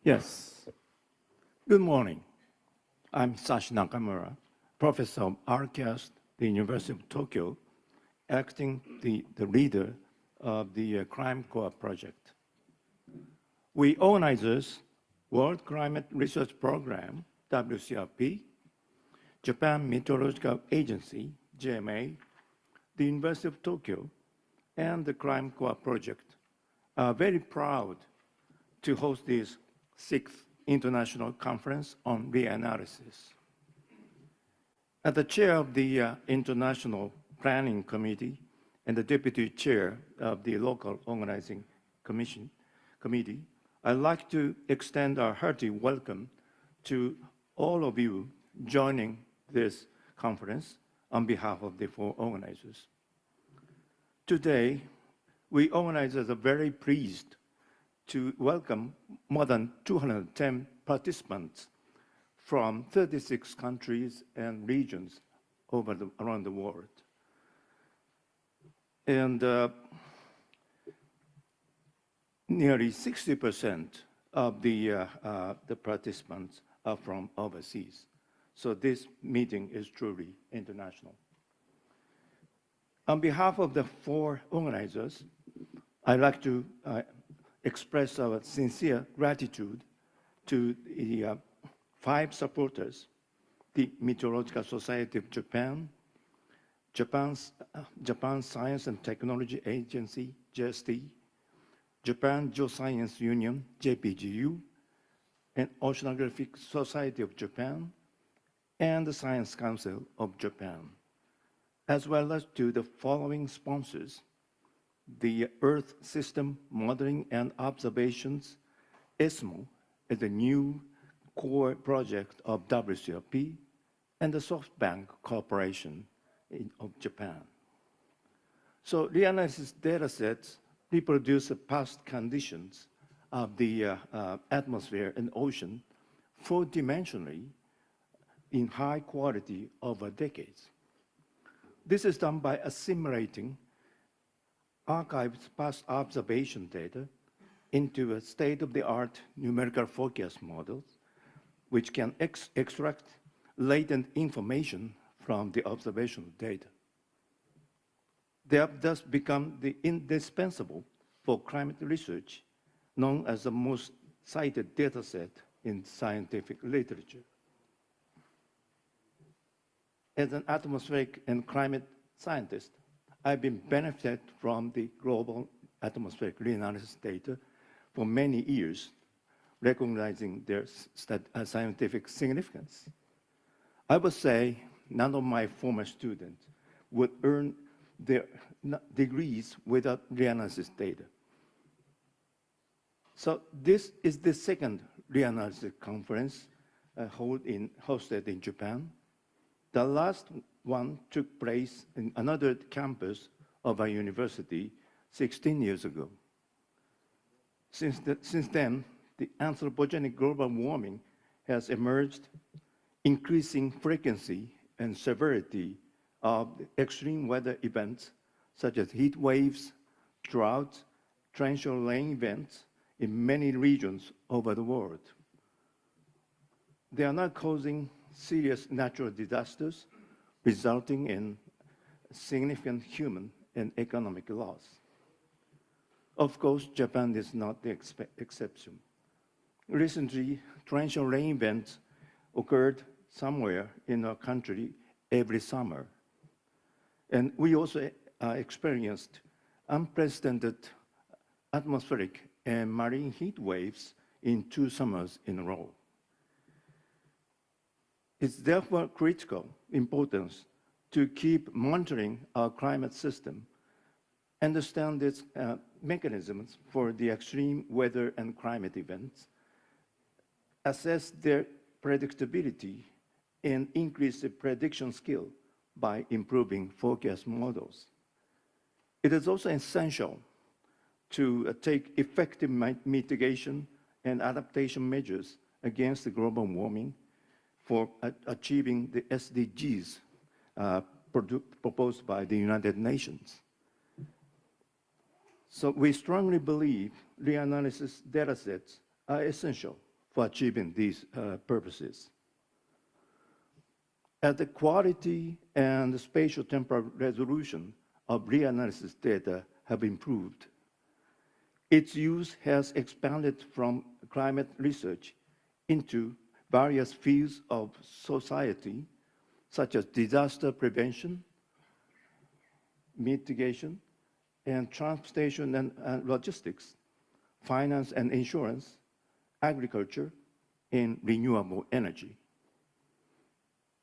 Yes. Good morning. I'm Hisashi Nakamura, professor of Architecture at the University of Tokyo, acting the leader of the ClimCORE project. We organizers World Climate Research Program, WCRP, Japan Meteorological Agency, JMA, the University of Tokyo, and the ClimCORE project are very proud to host this 6th International Conference on Reanalysis. As the chair of the International Planning Committee and the deputy chair of the local organizing committee, I'd like to extend our hearty welcome to all of you joining this conference on behalf of the 4 organizers. Today, we organizers are very pleased to welcome more than 210 participants from 36 countries and regions around the world. And nearly 60% of the participants are from overseas. So this meeting is truly international. On behalf of the 4 organizers, I'd like to express our sincere gratitude to the 5 supporters: the Meteorological Society of Japan, Japan's Science and Technology Agency, JST, Japan Geoscience Union, JPGU, and Oceanographic Society of Japan, and the Science Council of Japan, as well as to the following sponsors: the Earth System Modeling and Observations, ESMO, is a new core project of WCRP, and the SoftBank Corporation of Japan. So reanalysis data sets reproduce the past conditions of the atmosphere and ocean 4-dimensionally in high quality over decades. This is done by assimilating archived past observation data into a state-of-the-art numerical forecast models, which can extract latent information from the observational data. They have thus become indispensable for climate research, known as the most cited data set in scientific literature. As an atmospheric and climate scientist, I've been benefited from the global atmospheric reanalysis data for many years, recognizing their scientific significance. I would say none of my former students would earn their degrees without reanalysis data. So this is the 2nd reanalysis conference hosted in Japan. The last one took place in another campus of our university 16 years ago. Since then, the anthropogenic global warming has emerged, increasing frequency and severity of extreme weather events such as heat waves, droughts, torrential rain events in many regions over the world. They are now causing serious natural disasters, resulting in significant human and economic loss. Of course, Japan is not the exception. Recently, torrential rain events occurred somewhere in our country every summer. And we also experienced unprecedented atmospheric and marine heat waves in 2 summers in a row. It's therefore critical importance to keep monitoring our climate system, understand its mechanisms for the extreme weather and climate events, assess their predictability, and increase the prediction skill by improving forecast models. It is also essential to take effective mitigation and adaptation measures against the global warming for achieving the SDGs proposed by the United Nations. So we strongly believe reanalysis datasets are essential for achieving these purposes. As the quality and the spatial temporal resolution of reanalysis data have improved, its use has expanded from climate research into various fields of society, such as disaster prevention, mitigation, and transportation and logistics, finance and insurance, agriculture, and renewable energy.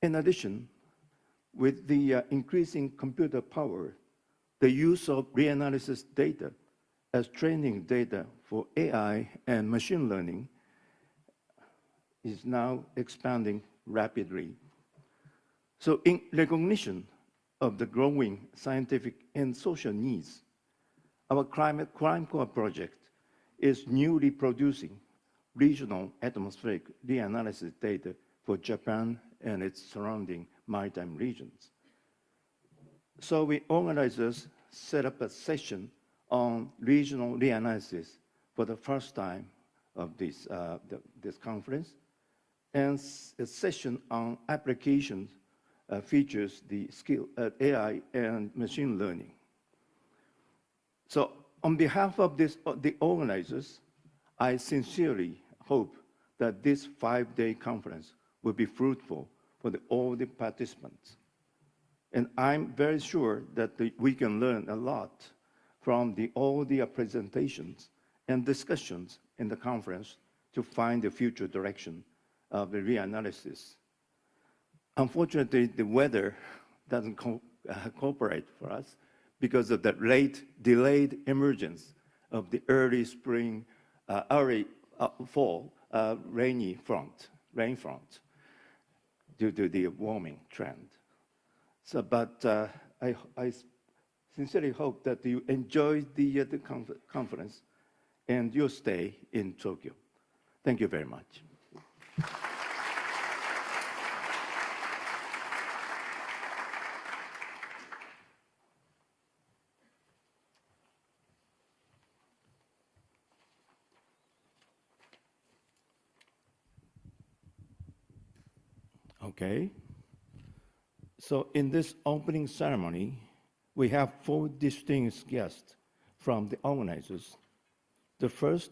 In addition, with the increasing computer power, the use of reanalysis data as training data for AI and machine learning is now expanding rapidly. So in recognition of the growing scientific and social needs, our ClimCORE project is newly producing regional atmospheric reanalysis data for Japan and its surrounding maritime regions. So we organizers set up a session on regional reanalysis for the first time of this conference, and a session on applications features the skill AI and machine learning. So on behalf of the organizers, I sincerely hope that this 5-day conference will be fruitful for all the participants. And I'm very sure that we can learn a lot from all the presentations and discussions in the conference to find the future direction of the reanalysis. Unfortunately, the weather doesn't cooperate for us because of the delayed emergence of the early spring, early fall rain front due to the warming trend. So, but I sincerely hope that you enjoy the conference and your stay in Tokyo. Thank you very much. Okay. So in this opening ceremony, we have 4 distinguished guests from the organizers. The first,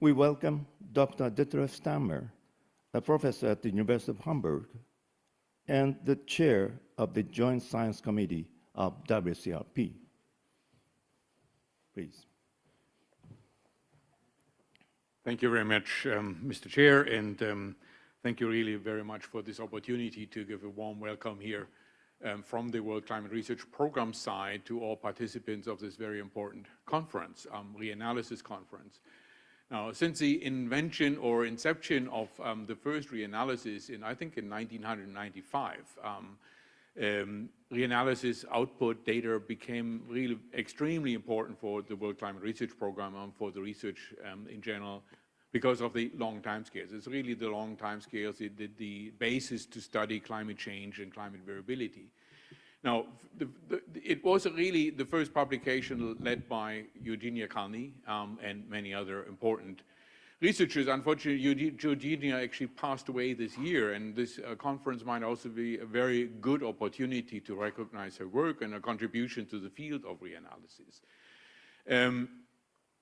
we welcome Dr. Detlef Stammer, a professor at the University of Hamburg and the chair of the Joint Science Committee of WCRP. Please. Thank you very much, Mr. Chair, and thank you really very much for this opportunity to give a warm welcome here from the World Climate Research Program side to all participants of this very important conference, reanalysis conference. Now, since the invention or inception of the first reanalysis I think in 1995, reanalysis output data became really extremely important for the World Climate Research Program and for the research in general, because of the long time scales. It's really the long time scales, the basis to study climate change and climate variability. Now, it was really the first publication led by Eugenia Kalny and many other important researchers. Unfortunately, Eugenia actually passed away this year, and this conference might also be a very good opportunity to recognize her work and her contribution to the field of reanalysis.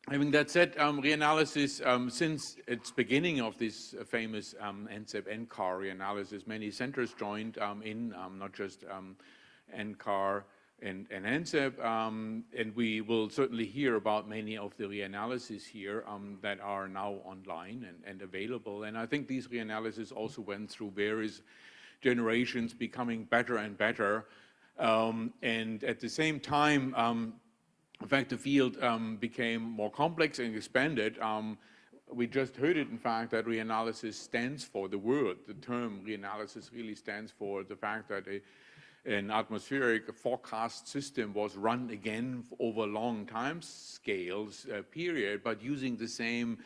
Having that said, reanalysis, since its beginning of this famous NCEP-NCAR reanalysis, many centers joined in, not just NCAR and NCEP, and we will certainly hear about many of the reanalyses here that are now online and available. And I think these reanalyses also went through various generations, becoming better and better. And at the same time, in fact, the field became more complex and expanded. We just heard it, in fact, that reanalysis stands for the word. The term reanalysis really stands for the fact that an atmospheric forecast system was run again over long time scales period, but using the same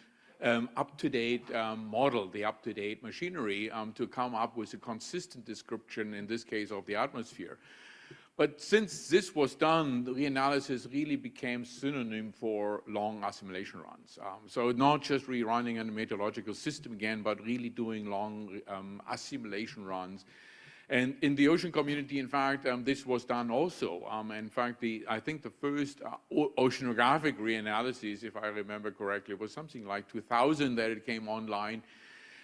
up-to-date model, the up-to-date machinery to come up with a consistent description, in this case, of the atmosphere. But since this was done, the reanalysis really became synonym for long assimilation runs. So not just rerunning a meteorological system again, but really doing long assimilation runs. And in the ocean community, in fact, this was done also. In fact, I think the first oceanographic reanalysis, if I remember correctly, was something like 2000 that it came online.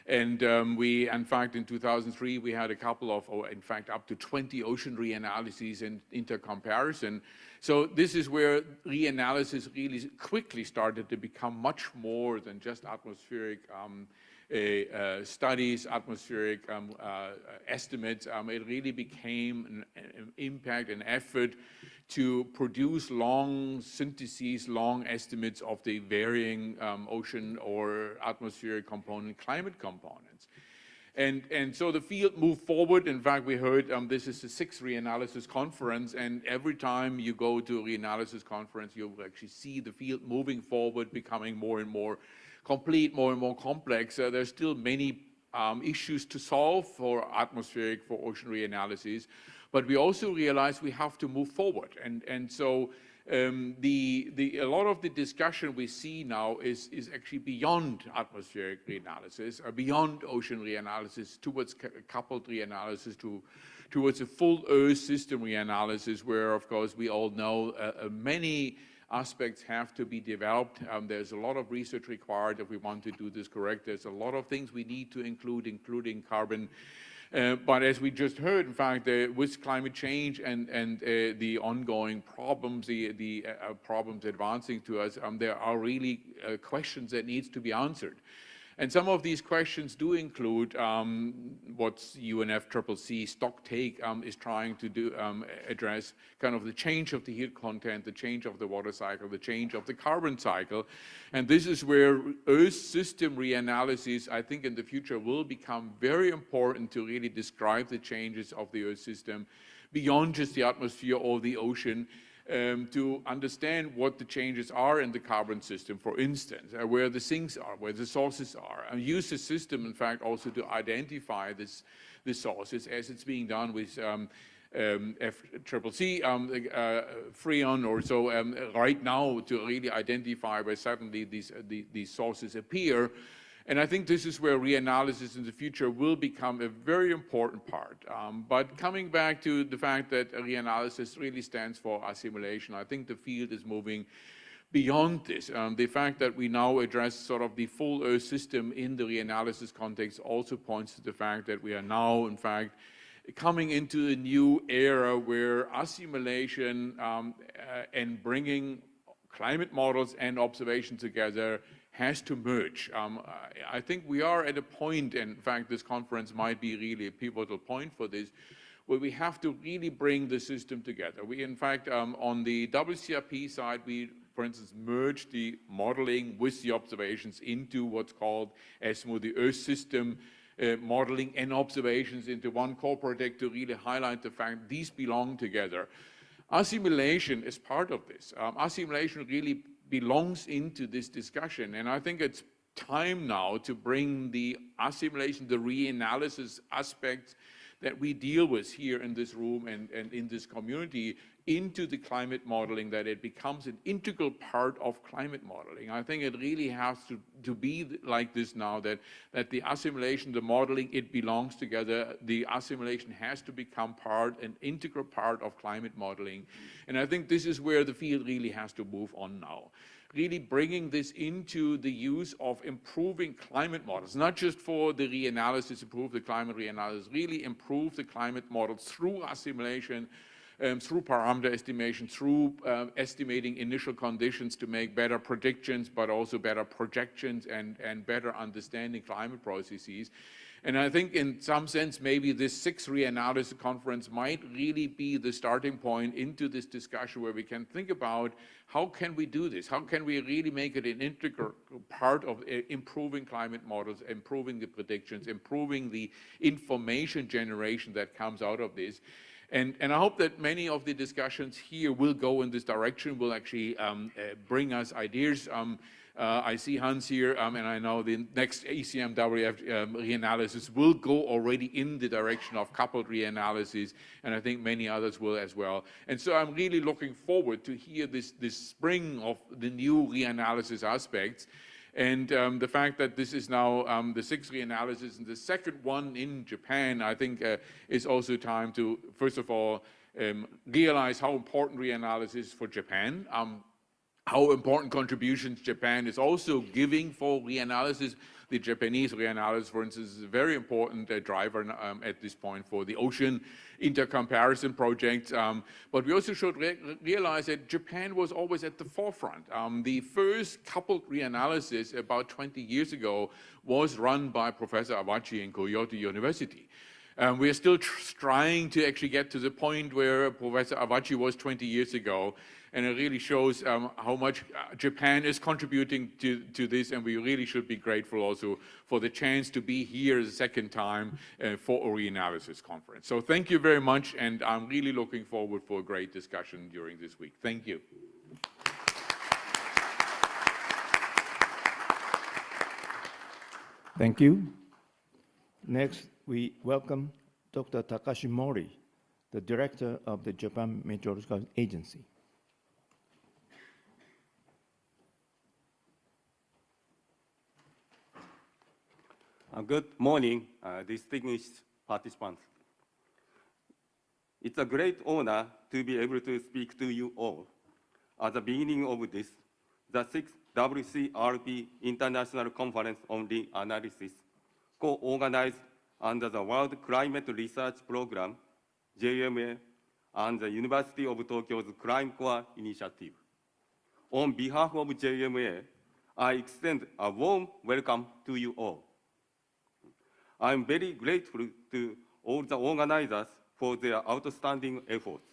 And we, in fact, in 2003, we had a couple of, or in fact, up to 20 ocean reanalyses and intercomparison. So this is where reanalysis really quickly started to become much more than just atmospheric studies, atmospheric estimates. It really became an impact, an effort to produce long syntheses, long estimates of the varying ocean or atmospheric component, climate components. And so the field moved forward. In fact, we heard this is the 6th reanalysis conference, and every time you go to a reanalysis conference, you actually see the field moving forward, becoming more and more complete, more and more complex. There's still many issues to solve for atmospheric, for ocean reanalysis, but we also realize we have to move forward. And so a lot of the discussion we see now is actually beyond atmospheric reanalysis, or beyond ocean reanalysis, towards coupled reanalysis, towards a full Earth system reanalysis, where, of course, we all know many aspects have to be developed. There's a lot of research required if we want to do this correct. There's a lot of things we need to include, including carbon. But as we just heard, in fact, with climate change and the ongoing problems, the problems advancing to us, there are really questions that needs to be answered. And some of these questions do include what UNFCCC stocktake is trying to do, address kind of the change of the heat content, the change of the water cycle, the change of the carbon cycle. And this is where Earth system reanalysis, I think in the future, will become very important to really describe the changes of the Earth system beyond just the atmosphere or the ocean. To understand what the changes are in the carbon system, for instance, where the sinks are, where the sources are, and use the system, in fact, also to identify the sources, as it's being done with FCCC, Freon, or so right now, to really identify where suddenly these sources appear. And I think this is where reanalysis in the future will become a very important part. But coming back to the fact that reanalysis really stands for assimilation, I think the field is moving beyond this. The fact that we now address sort of the full Earth system in the reanalysis context also points to the fact that we are now, in fact, coming into a new era where assimilation and bringing climate models and observation together has to merge. I think we are at a point, and in fact this conference might be really a pivotal point for this, where we have to really bring the system together. We, in fact, on the WCRP side, we, for instance, merged the modeling with the observations into what's called ESMO, the Earth System Modeling and Observations, into one core project to really highlight the fact these belong together. Assimilation is part of this. Assimilation really belongs into this discussion, and I think it's time now to bring the assimilation, the reanalysis aspects that we deal with here in this room and in this community into the climate modeling, that it becomes an integral part of climate modeling. I think it really has to be like this now, that the assimilation, the modeling, it belongs together. The assimilation has to become an integral part of climate modeling. And I think this is where the field really has to move on now. Really bringing this into the use of improving climate models, not just for the reanalysis, improve the climate reanalysis, really improve the climate models through assimilation, through parameter estimation, through estimating initial conditions to make better predictions, but also better projections and better understanding climate processes. And I think in some sense, maybe this 6th reanalysis conference might really be the starting point into this discussion, where we can think about how can we do this? How can we really make it an integral part of improving climate models, improving the predictions, improving the information generation that comes out of this? And I hope that many of the discussions here will go in this direction, will actually bring us ideas. I see Hans here, and I know the next ECMWF reanalysis will go already in the direction of coupled reanalysis, and I think many others will as well. And so I'm really looking forward to hear this spring of the new reanalysis aspects. And the fact that this is now the sixth reanalysis and the second one in Japan, I think is also time to, first of all, realize how important reanalysis is for Japan, how important contributions Japan is also giving for reanalysis. The Japanese reanalysis, for instance, is a very important driver at this point for the ocean intercomparison project. But we also should realize that Japan was always at the forefront. The first coupled reanalysis about 20 years ago was run by Professor Awachi in Kyoto University. We are still trying to actually get to the point where Professor Awachi was 20 years ago, and it really shows how much Japan is contributing to this, and we really should be grateful also for the chance to be here the second time for a reanalysis conference. So thank you very much, and I'm really looking forward for a great discussion during this week. Thank you. Thank you. Next, we welcome Dr. Takashi Mori, the director of the Japan Meteorological Agency. Good morning, distinguished participants. It's a great honor to be able to speak to you all at the beginning of this, the 6th WCRP International Conference on Reanalysis, co-organized under the World Climate Research Program, JMA, and the University of Tokyo's ClimCORE initiative. On behalf of JMA, I extend a warm welcome to you all. I'm very grateful to all the organizers for their outstanding efforts.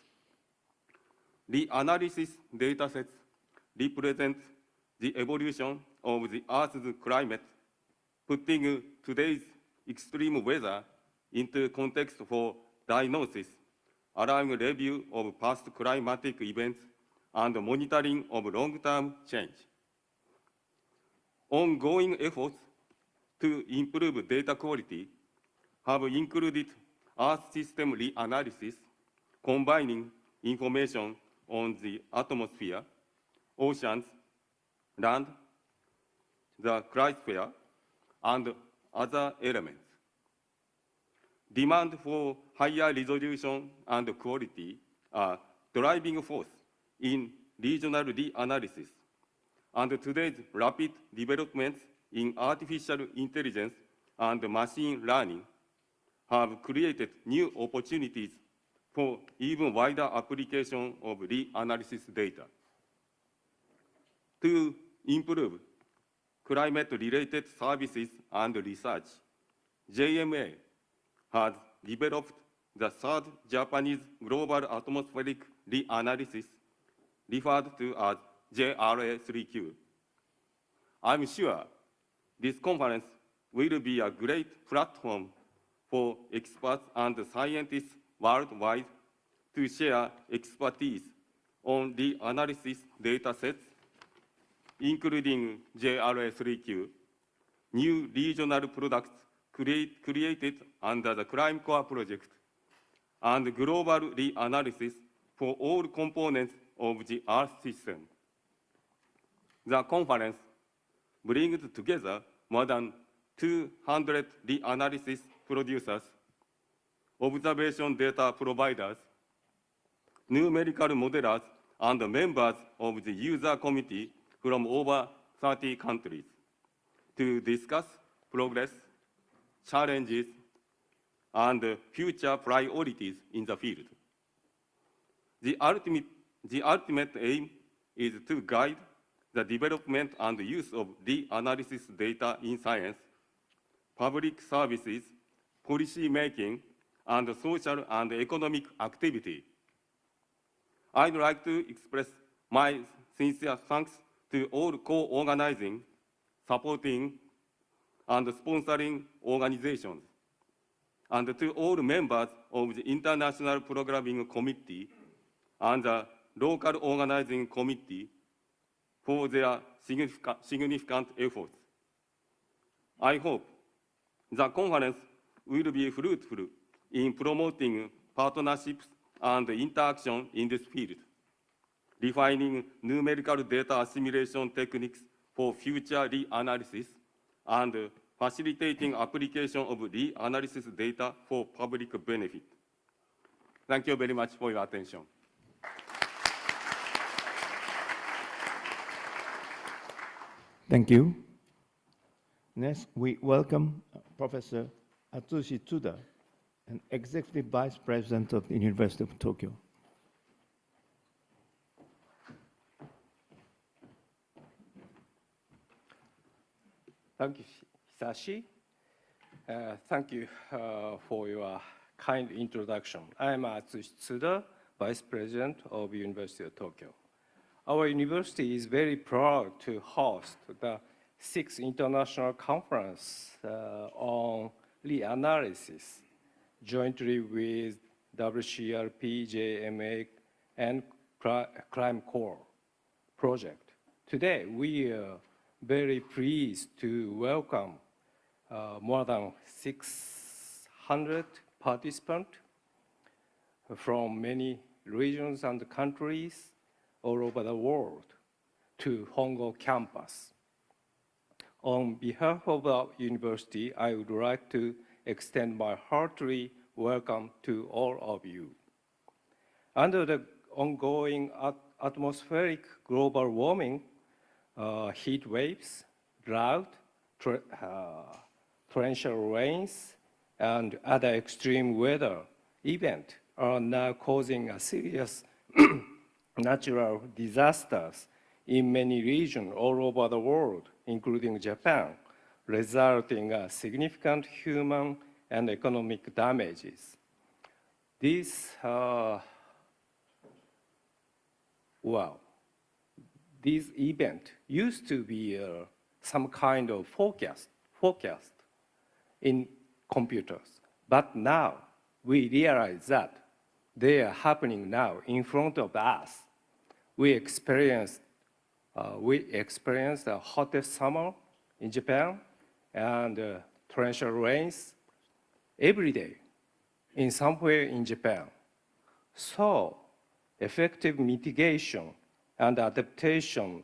The analysis datasets represent the evolution of the Earth's climate, putting today's extreme weather into context for diagnosis, allowing review of past climatic events and monitoring of long-term change. Ongoing efforts to improve data quality have included Earth system reanalysis, combining information on the atmosphere, oceans, land, the cryosphere, and other elements. Demand for higher resolution and quality are driving force in regional reanalysis, and today's rapid developments in artificial intelligence and machine learning have created new opportunities for even wider application of reanalysis data. To improve climate-related services and research, JMA has developed the third Japanese Global Atmospheric Reanalysis, referred to as JRA3Q. I'm sure this conference will be a great platform for experts and scientists worldwide to share expertise on the analysis data sets, including JRA3Q, new regional products created under the ClimCORE project, and global reanalysis for all components of the Earth system. The conference brings together more than 200 reanalysis producers, observation data providers, numerical modelers, and members of the user committee from over 30 countries to discuss progress, challenges, and future priorities in the field. The ultimate aim is to guide the development and use of reanalysis data in science, public services, policy making, and social and economic activity. I'd like to express my sincere thanks to all co-organizing, supporting, and sponsoring organizations, and to all members of the International Programming Committee and the local organizing committee for their significant efforts. I hope the conference will be fruitful in promoting partnerships and interaction in this field, refining numerical data assimilation techniques for future reanalysis, and facilitating application of reanalysis data for public benefit. Thank you very much for your attention. Thank you. Next, we welcome Professor Atsushi Tsuda, an Executive Vice President of the University of Tokyo. Thank you, Hisashi. Thank you for your kind introduction. I am Atsushi Tsuda, Vice President of University of Tokyo. Our university is very proud to host the 6th International Conference on Reanalysis, jointly with WCRP, JMA, and ClimCORE project. Today, we are very pleased to welcome more than 600 participants from many regions and countries all over the world to Hongo campus. On behalf of the university, I would like to extend my hearty welcome to all of you. Under the ongoing atmospheric global warming, heat waves, drought, torrential rains, and other extreme weather events are now causing a serious natural disasters in many regions all over the world, including Japan, resulting in significant human and economic damages. This event used to be some kind of forecast in computers, but now we realize that they are happening now in front of us. We experienced the hottest summer in Japan and torrential rains every day in somewhere in Japan. So effective mitigation and adaptation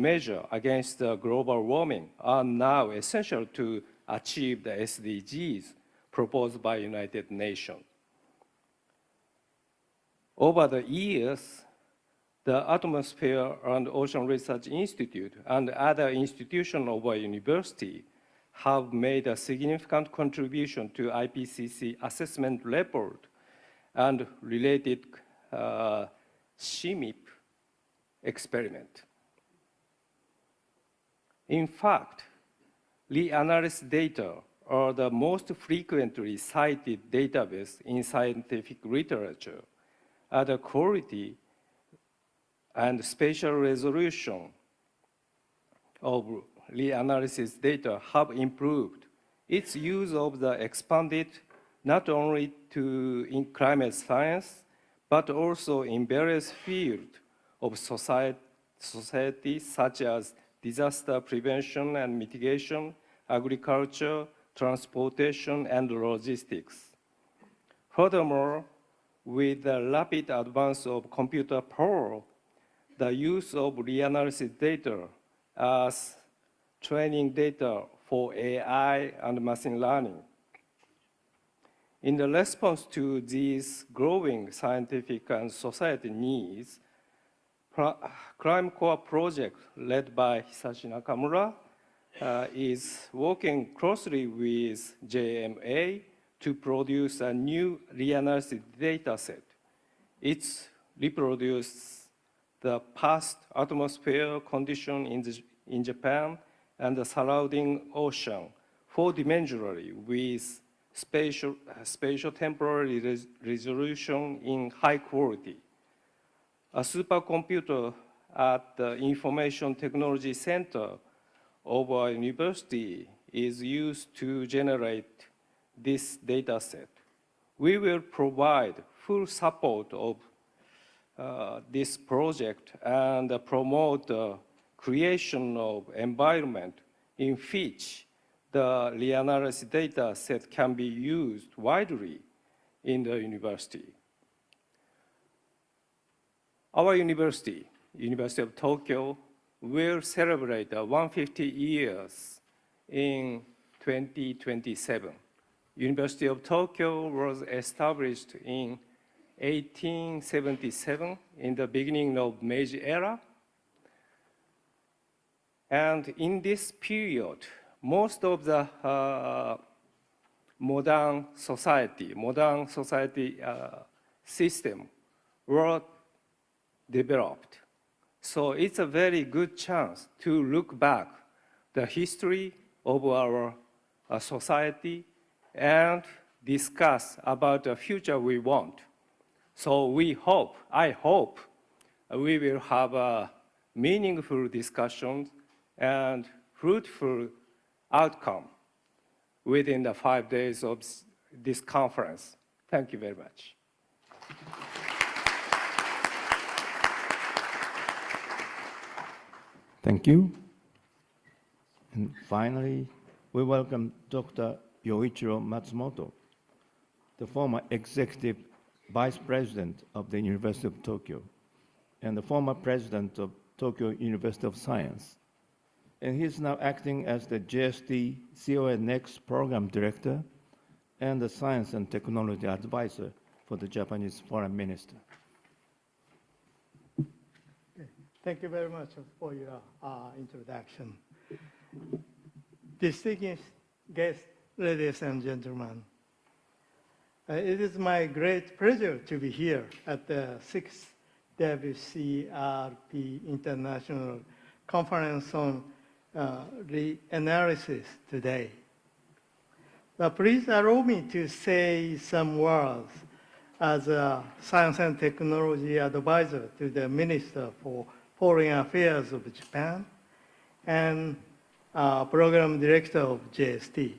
measure against the global warming are now essential to achieve the SDGs proposed by United Nations. Over the years, the Atmosphere and Ocean Research Institute and other institutions of our university have made a significant contribution to IPCC assessment report and related CMIP experiment. In fact, reanalysis data are the most frequently cited database in scientific literature. The quality and spatial resolution of reanalysis data have improved. Its use of the expanded not only in climate science, but also in various fields of society such as disaster prevention and mitigation, agriculture, transportation, and logistics. Furthermore, with the rapid advance of computer power, the use of reanalysis data as training data for AI and machine learning. In the response to these growing scientific and society needs, ClimCORE project led by Hisashi Nakamura is working closely with JMA to produce a new reanalysis data set. It's reproduced the past atmosphere condition in Japan and the surrounding ocean four-dimensionally with spatial temporary resolution in high quality. A supercomputer at the Information Technology Center of our university is used to generate this data set. We will provide full support of this project and promote the creation of environment in which the reanalysis data set can be used widely in the university. Our university, University of Tokyo, will celebrate 150 years in 2027. University of Tokyo was established in 1877 in the beginning of Meiji era. And in this period, most of the modern society system were developed. So it's a very good chance to look back the history of our society and discuss about the future we want. So I hope we will have a meaningful discussions and fruitful outcome within the 5 days of this conference. Thank you very much. Thank you. And finally, we welcome Dr. Yoichiro Matsumoto, the former Executive Vice President of the University of Tokyo and the former President of Tokyo University of Science. And he's now acting as the JST COI-NEXT Program Director and the Science and Technology Advisor for the Japanese Foreign Minister. Thank you very much for your introduction. Distinguished guests, ladies and gentlemen, it is my great pleasure to be here at the 6th WCRP International Conference on Reanalysis today. Please allow me to say some words as a Science and Technology Advisor to the Minister for Foreign Affairs of Japan and Program Director of JST.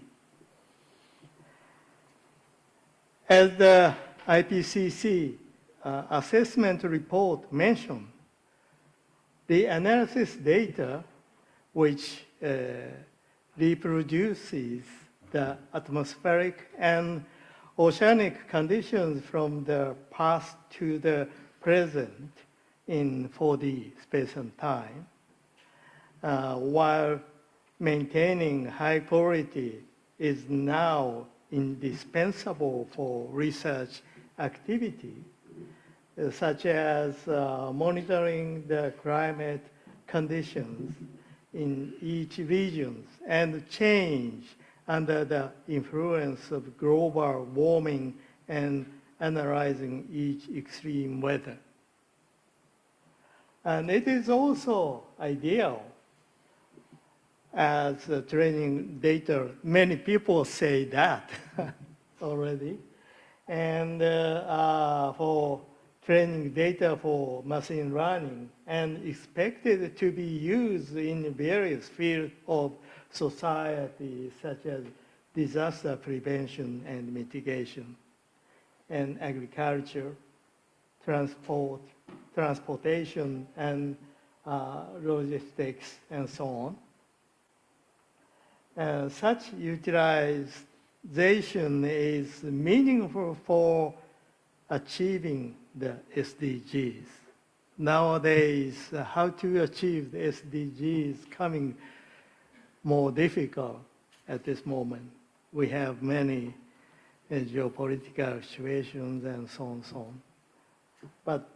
As the IPCC assessment report mentioned, the analysis data which reproduces the atmospheric and oceanic conditions from the past to the present in 4D space and time, while maintaining high quality is now indispensable for research activity, such as monitoring the climate conditions in each region and change under the influence of global warming and analyzing each extreme weather. And it is also ideal as training data. Many people say that already. And for training data for machine learning and expected to be used in various fields of society, such as disaster prevention and mitigation, and agriculture, transportation, and logistics, and so on. Such utilization is meaningful for achieving the SDGs. Nowadays, how to achieve the SDGs is coming more difficult at this moment. We have many geopolitical situations and so on and so on. But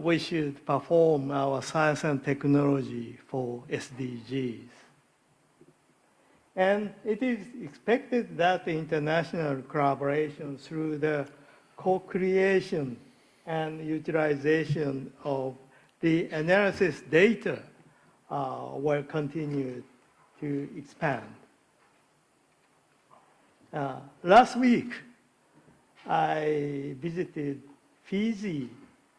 we should perform our science and technology for SDGs. And it is expected that the international collaboration through the co-creation and utilization of the analysis data will continue to expand. Last week, I visited Fiji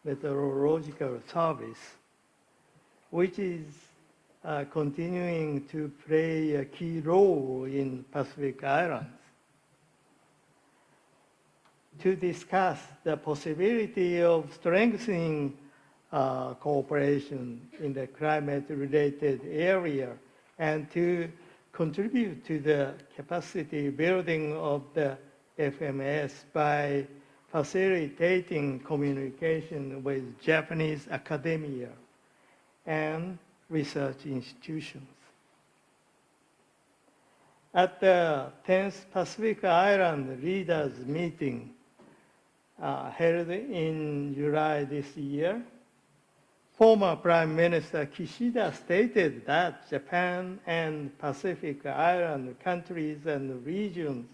Meteorological Service, which is continuing to play a key role in Pacific Islands. to discuss the possibility of strengthening cooperation in the climate-related area and to contribute to the capacity building of the FMS by facilitating communication with Japanese academia and research institutions. At the 10th Pacific Island Leaders Meeting held in July this year, former Prime Minister Kishida stated that Japan and Pacific Island countries and regions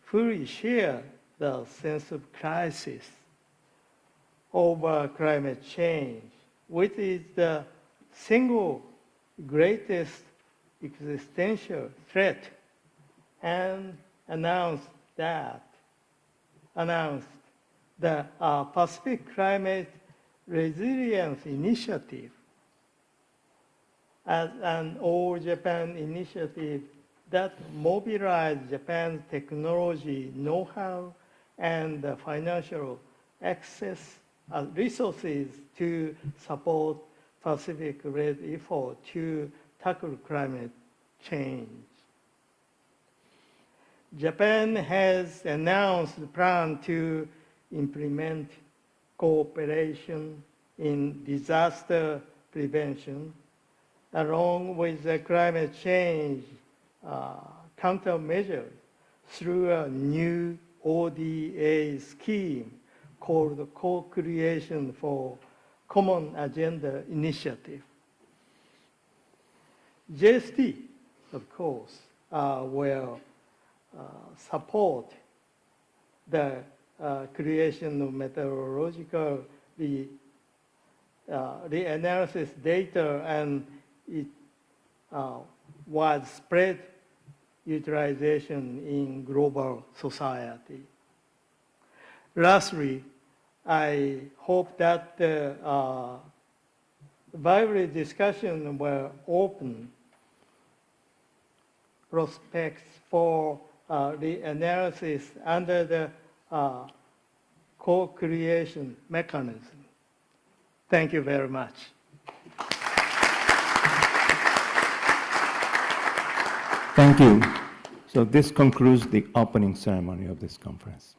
fully share the sense of crisis over climate change, which is the single greatest existential threat, and announced the Pacific Climate Resilience Initiative as an all-Japan initiative that mobilized Japan's technology, know-how, and financial access resources to support Pacific-led effort to tackle climate change. Japan has announced a plan to implement cooperation in disaster prevention, along with the climate change countermeasures through a new ODA scheme called Co-Creation for Common Agenda Initiative. JST, of course, will support the creation of meteorological the analysis data and its widespread utilization in global society. Lastly, I hope that the vibrant discussion will open prospects for the analysis under the co-creation mechanism. Thank you very much. Thank you. So this concludes the opening ceremony of this conference.